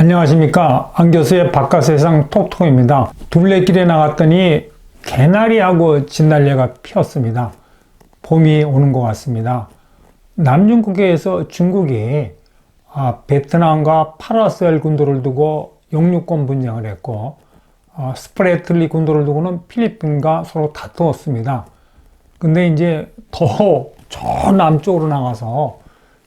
안녕하십니까. 안교수의 바깥세상 톡톡입니다. 둘레길에 나갔더니 개나리하고 진달래가 피었습니다. 봄이 오는 것 같습니다. 남중국해에서 중국이 베트남과 파라셀 군도를 두고 영유권 분쟁을 했고, 스프레틀리 군도를 두고는 필리핀과 서로 다투었습니다. 근데 이제 더 저 남쪽으로 나가서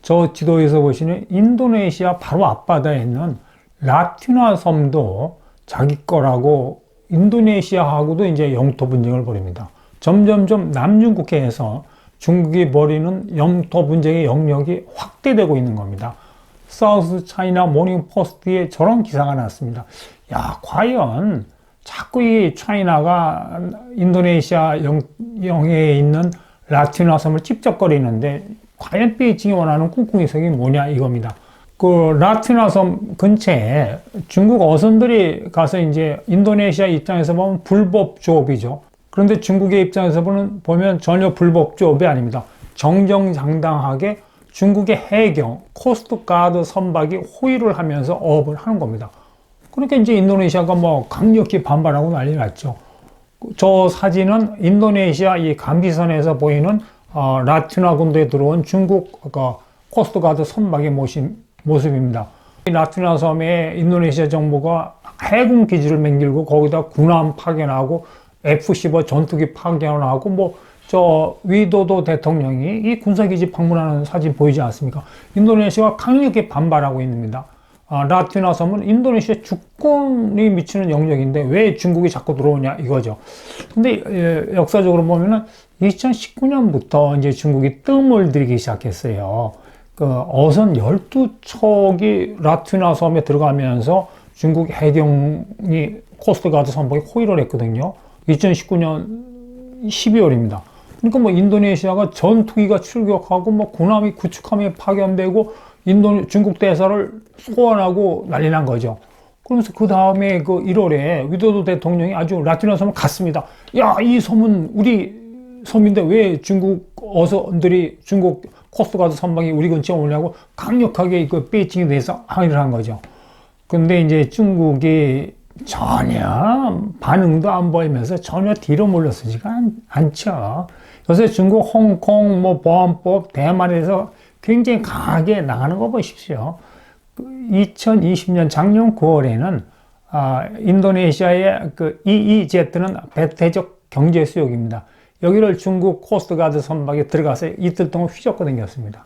저 지도에서 보시는 인도네시아 바로 앞바다에 있는 라투나 섬도 자기 거라고 인도네시아하고도 이제 영토 분쟁을 벌입니다. 점점점 남중국해에서 중국이 벌이는 영토 분쟁의 영역이 확대되고 있는 겁니다. 사우스 차이나 모닝 포스트에 저런 기사가 났습니다. 야, 과연 자꾸 이 차이나가 인도네시아 영해에 있는 라투나 섬을 찝쩍거리는데 과연 베이징이 원하는 꿍꿍이석이 뭐냐 이겁니다. 그 라투나 섬 근처에 중국 어선들이 가서 이제 인도네시아 입장에서 보면 불법 조업이죠. 그런데 중국의 입장에서 보면 전혀 불법 조업이 아닙니다. 정정당당하게 중국의 해경, 코스트가드 선박이 호위를 하면서 어업을 하는 겁니다. 그러니까 이제 인도네시아가 뭐 강력히 반발하고 난리 났죠. 저 사진은 인도네시아 이 감비선에서 보이는 라투나 군도에 들어온 중국 코스트가드 선박의 모습입니다. 이 라투나 섬에 인도네시아 정부가 해군 기지를 맹길고 거기다 군함 파견하고 F-15 전투기 파견하고 뭐 저 위도도 대통령이 이 군사기지 방문하는 사진 보이지 않습니까? 인도네시아가 강력히 반발하고 있습니다. 라투나 섬은 인도네시아 주권이 미치는 영역인데 왜 중국이 자꾸 들어오냐 이거죠. 근데 역사적으로 보면은 2019년부터 이제 중국이 뜸을 들이기 시작했어요. 그 어선 12척이 라투나 섬에 들어가면서 중국 해경이 코스트가드 선박에 호위를 했거든요. 2019년 12월입니다. 그러니까 뭐 인도네시아가 전투기가 출격하고 뭐 군함이 구축함에 파견되고 중국 대사를 소환하고 난리 난 거죠. 그러면서 그 다음에 그 1월에 위도도 대통령이 아주 라투나 섬을 갔습니다. 야, 이 섬은 우리 섬인데 왜 중국 어선들이 중국 코스트가드 선박이 우리 근처에 오냐고 강력하게 그 베이징에 대해서 항의를 한 거죠. 근데 이제 중국이 전혀 반응도 안 보이면서 전혀 뒤로 물러서지가 않죠. 요새 중국, 홍콩, 뭐 보안법, 대만에서 굉장히 강하게 나가는 거 보십시오. 2020년 작년 9월에는 인도네시아의 그 EEZ는 배태적 경제 수역입니다. 여기를 중국 코스트가드 선박에 들어가서 이틀 동안 휘젓거든였습니다.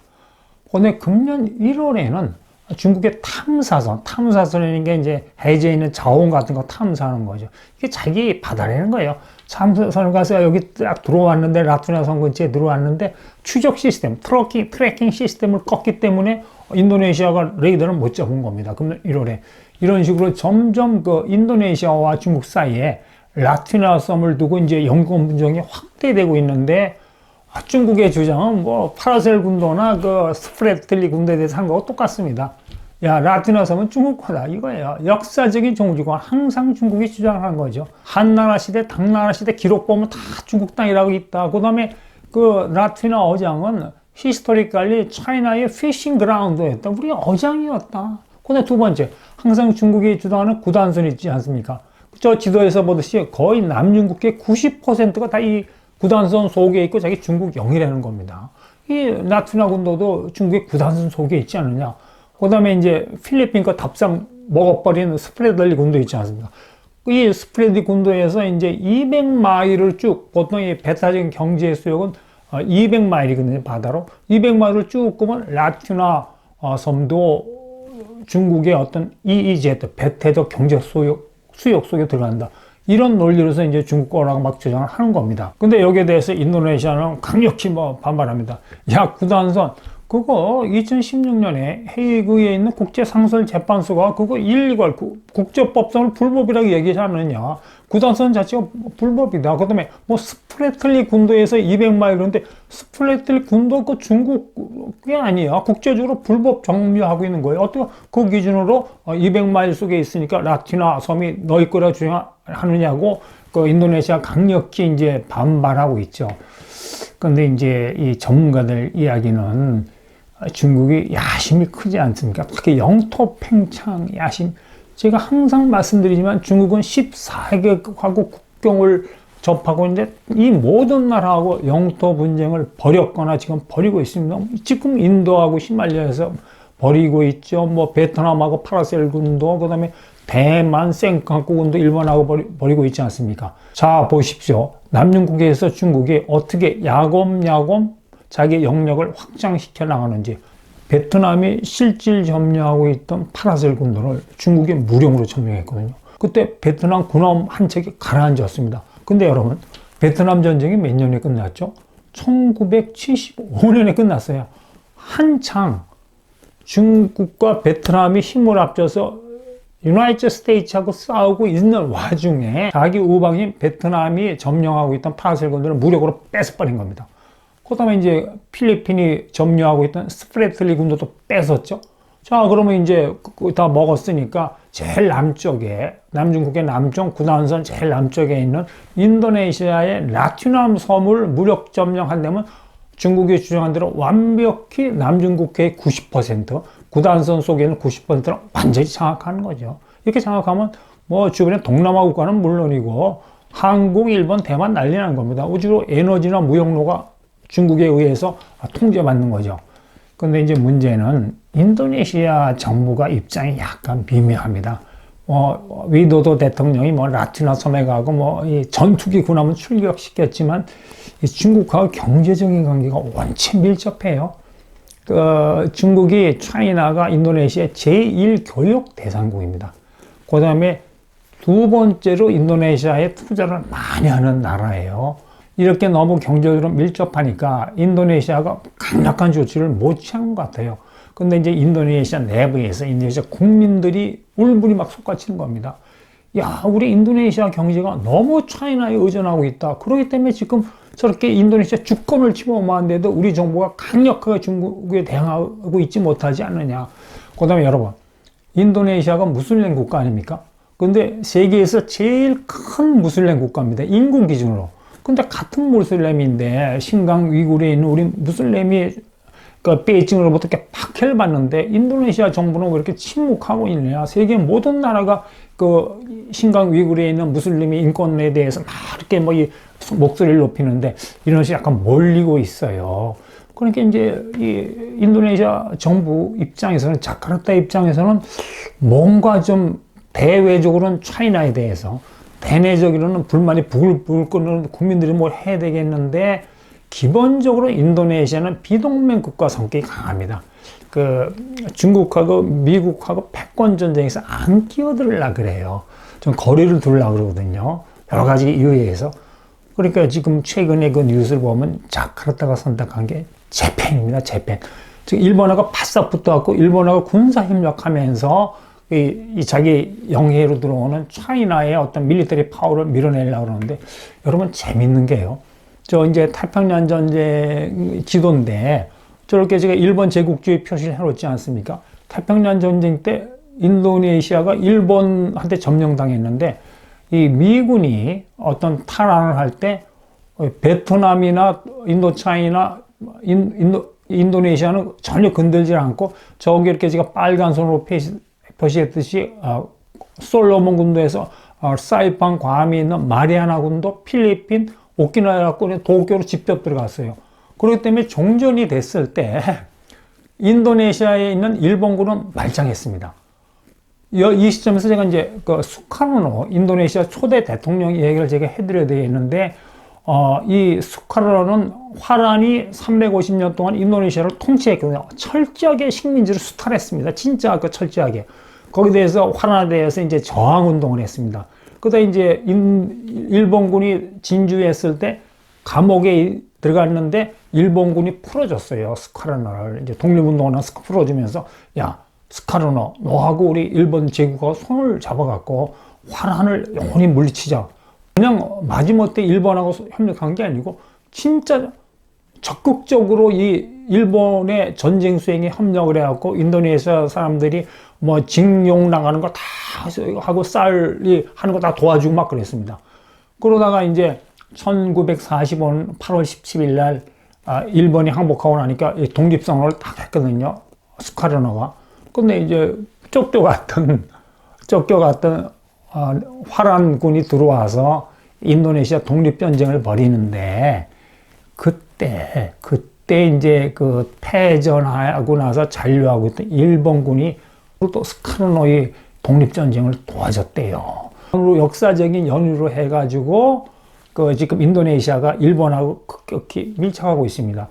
그런데 금년 1월에는 중국의 탐사선이라는 게 이제 해저에 있는 자원 같은 거 탐사하는 거죠. 이게 자기 바다라는 거예요. 탐사선을 가서 여기 딱 들어왔는데, 라투나 섬 근처에 들어왔는데, 추적 시스템, 트래킹 시스템을 껐기 때문에 인도네시아가 레이더를 못 잡은 겁니다. 금년 1월에. 이런 식으로 점점 그 인도네시아와 중국 사이에 라투나 섬을 두고 이제 영권 분쟁이 확대되고 있는데, 중국의 주장은 뭐 파라셀 군도나 그 스프레틀리 군도에 대해서 한 거하고 똑같습니다. 야, 라투나 섬은 중국 거다 이거예요. 역사적인 종주권 항상 중국이 주장한 거죠. 한나라 시대, 당나라 시대 기록 보면 다 중국 땅이라고 있다. 그 다음에 그 라투나 어장은 히스토리컬리 차이나의 피싱 그라운드였다. 우리 어장이었다. 근데 두 번째, 항상 중국이 주장하는 구단선 있지 않습니까? 저 지도에서 보듯이 거의 남중국의 90%가 다 이 구단선 속에 있고 자기 중국 영이라는 겁니다. 이 라투나 군도도 중국의 구단선 속에 있지 않느냐. 그 다음에 이제 필리핀 거 답상 먹어버린 스프레들리 군도 있지 않습니까? 이 스프레들리 군도에서 이제 200마일을 쭉, 보통 이 배타적인 경제 수역은 200마일이거든요, 바다로. 200마일을 쭉 끄면 라투나 섬도 중국의 어떤 EEZ, 배타적 경제 수역 속에 들어간다. 이런 논리로서 이제 중국 거라고 막 주장을 하는 겁니다. 근데 여기에 대해서 인도네시아는 강력히 뭐 반발합니다. 야, 구단선. 그거 2016년에 헤이그에 있는 국제상설재판소가 그거 일리걸 국제법상을 불법이라고 얘기하지 않느냐. 구단선 자체가 불법이다. 그 다음에 뭐 스프레틀리 군도에서 200마일 그런데 스프레틀리 군도 그 중국이 아니야. 국제적으로 불법 정리하고 있는 거예요. 어떻게 그 기준으로 200마일 속에 있으니까 라투나 섬이 너희 거라고 주장하느냐고 그 인도네시아 강력히 이제 반발하고 있죠. 그런데 이제 이 전문가들 이야기는 중국이 야심이 크지 않습니까? 특히 영토 팽창 야심. 제가 항상 말씀드리지만 중국은 14개국하고 국경을 접하고 있는데 이 모든 나라하고 영토 분쟁을 벌였거나 지금 벌이고 있습니다. 지금 인도하고 히말라야에서 벌이고 있죠. 뭐 베트남하고 파라셀 군도, 그다음에 대만 생카쿠 군도 일본하고 벌이고 있지 않습니까? 자, 보십시오. 남중국해에서 중국이 어떻게 야곱야곱 자기 영역을 확장시켜 나가는지. 베트남이 실질 점령하고 있던 파라셀 군도를 중국이 무력으로 점령했거든요. 그때 베트남 군함 한 척이 가라앉았습니다. 근데 여러분, 베트남 전쟁이 몇 년에 끝났죠? 1975년에 끝났어요. 한창 중국과 베트남이 힘을 합쳐서 유나이티드 스테이츠하고 싸우고 있는 와중에 자기 우방인 베트남이 점령하고 있던 파라셀 군도를 무력으로 뺏어버린 겁니다. 그 다음에 이제 필리핀이 점령하고 있던 스프레틀리 군도도 뺏었죠. 자, 그러면 이제 다 먹었으니까 제일 남쪽에, 남중국해 남쪽 구단선 제일 남쪽에 있는 인도네시아의 라티남 섬을 무력 점령한다면 중국이 주장한 대로 완벽히 남중국해의 90%, 구단선 속에 있는 90%를 완전히 장악하는 거죠. 이렇게 장악하면 뭐 주변에 동남아 국가는 물론이고 한국, 일본, 대만 난리 나는 겁니다. 우주로 에너지나 무역로가 중국에 의해서 통제받는 거죠. 근데 이제 문제는 인도네시아 정부가 입장이 약간 미묘합니다. 위도도 대통령이 뭐 라티나 섬에 가고 이 전투기 군함을 출격시켰지만 이 중국하고 경제적인 관계가 원체 밀접해요. 중국이 차이나가 인도네시아의 제1교역 대상국입니다. 그 다음에 두 번째로 인도네시아에 투자를 많이 하는 나라예요. 이렇게 너무 경제적으로 밀접하니까 인도네시아가 강력한 조치를 못 취한 것 같아요. 근데 이제 인도네시아 내부에서 인도네시아 국민들이 울분이 막 솟아치는 겁니다. 야, 우리 인도네시아 경제가 너무 차이나에 의존하고 있다. 그렇기 때문에 지금 저렇게 인도네시아 주권을 침범하는데도 우리 정부가 강력하게 중국에 대응하고 있지 못하지 않느냐. 그 다음에 여러분, 인도네시아가 무슬림 국가 아닙니까? 근데 세계에서 제일 큰 무슬림 국가입니다. 인구 기준으로. 근데 같은 무슬림인데 신강 위구르에 있는 우리 무슬림이 베이징으로부터 이렇게 박해를 받는데 인도네시아 정부는 왜 이렇게 침묵하고 있느냐. 세계 모든 나라가 신강 위구르에 있는 무슬림의 인권에 대해서 막 이렇게 이 목소리를 높이는데 이런 식으로 약간 몰리고 있어요. 그러니까 이제 이 인도네시아 정부 입장에서는, 자카르타 입장에서는 뭔가 좀 대외적으로는 차이나에 대해서, 대내적으로는 불만이 부글부글 끓는 국민들이 뭘 해야 되겠는데, 기본적으로 인도네시아는 비동맹 국가 성격이 강합니다. 중국하고 미국하고 패권 전쟁에서 안 끼어들으려 그래요. 좀 거리를 두려고 그러거든요. 여러 가지 이유에 의해서. 그러니까 지금 최근에 그 뉴스를 보면 자카르타가 선택한 게 재팬입니다. 재팬. 즉 일본하고 바싹 붙어갖고 일본하고 군사 협력하면서 이 자기 영해로 들어오는 차이나의 어떤 밀리터리 파워를 밀어내려고 그러는데, 여러분 재밌는 게요. 저 이제 태평양 전쟁 지도인데 저렇게 제가 일본 제국주의 표시를 해놓지 않습니까? 태평양 전쟁 때 인도네시아가 일본한테 점령당했는데 이 미군이 어떤 탈환을 할 때 베트남이나 인도차이나 인도네시아는 전혀 건들지 않고 저기 이렇게 제가 빨간 손으로 표시했듯이 솔로몬 군도에서 사이판 괌이 있는 마리아나 군도, 필리핀, 오키나와군의 도쿄로 직접 들어갔어요. 그렇기 때문에 종전이 됐을 때 인도네시아에 있는 일본군은 말짱했습니다. 이 시점에서 제가 이제 수카르노 인도네시아 초대 대통령 얘기를 제가 해드려야 되겠는데, 이 수카르노는 화란이 350년 동안 인도네시아를 통치했거든요. 철저하게 식민지를 수탈했습니다. 진짜 철저하게. 거기에 대해서 화란에 대해서 이제 저항 운동을 했습니다. 그다음에 이제 일본군이 진주했을 때 감옥에 들어갔는데 일본군이 풀어줬어요. 스카르노를 이제 독립운동을 해서 풀어주면서, 야, 스카르노, 너하고 우리 일본 제국하고 손을 잡아갖고 화란을 영원히 물리치자. 그냥 마지못해 일본하고 협력한 게 아니고 진짜 적극적으로 이 일본의 전쟁 수행에 협력을 해갖고 인도네시아 사람들이 뭐 징용 나가는 거 다 하고 쌀이 하는 거 다 도와주고 막 그랬습니다. 그러다가 이제 1945년 8월 17일 날 일본이 항복하고 나니까 이 독립선언을 딱 했거든요. 스카르노가. 근데 이제 쫓겨갔던 화란군이 들어와서 인도네시아 독립전쟁을 벌이는데, 그때 이제 그 패전하고 나서 잔류하고 있던 일본군이 또 스카르노의 독립전쟁을 도와줬대요. 역사적인 연유로 해가지고 지금 인도네시아가 일본하고 급격히 밀착하고 있습니다.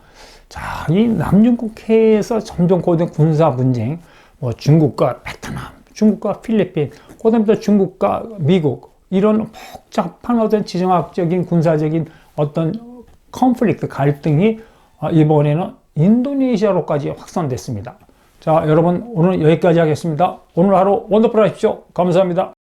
자, 이 남중국해에서 점점 고된 군사 분쟁, 뭐 중국과 베트남, 중국과 필리핀, 그다음에 또 중국과 미국, 이런 복잡한 어떤 지정학적인 군사적인 어떤 컨플릭트, 갈등이 이번에는 인도네시아로까지 확산됐습니다. 자, 여러분, 오늘 여기까지 하겠습니다. 오늘 하루 원더풀 하십시오. 감사합니다.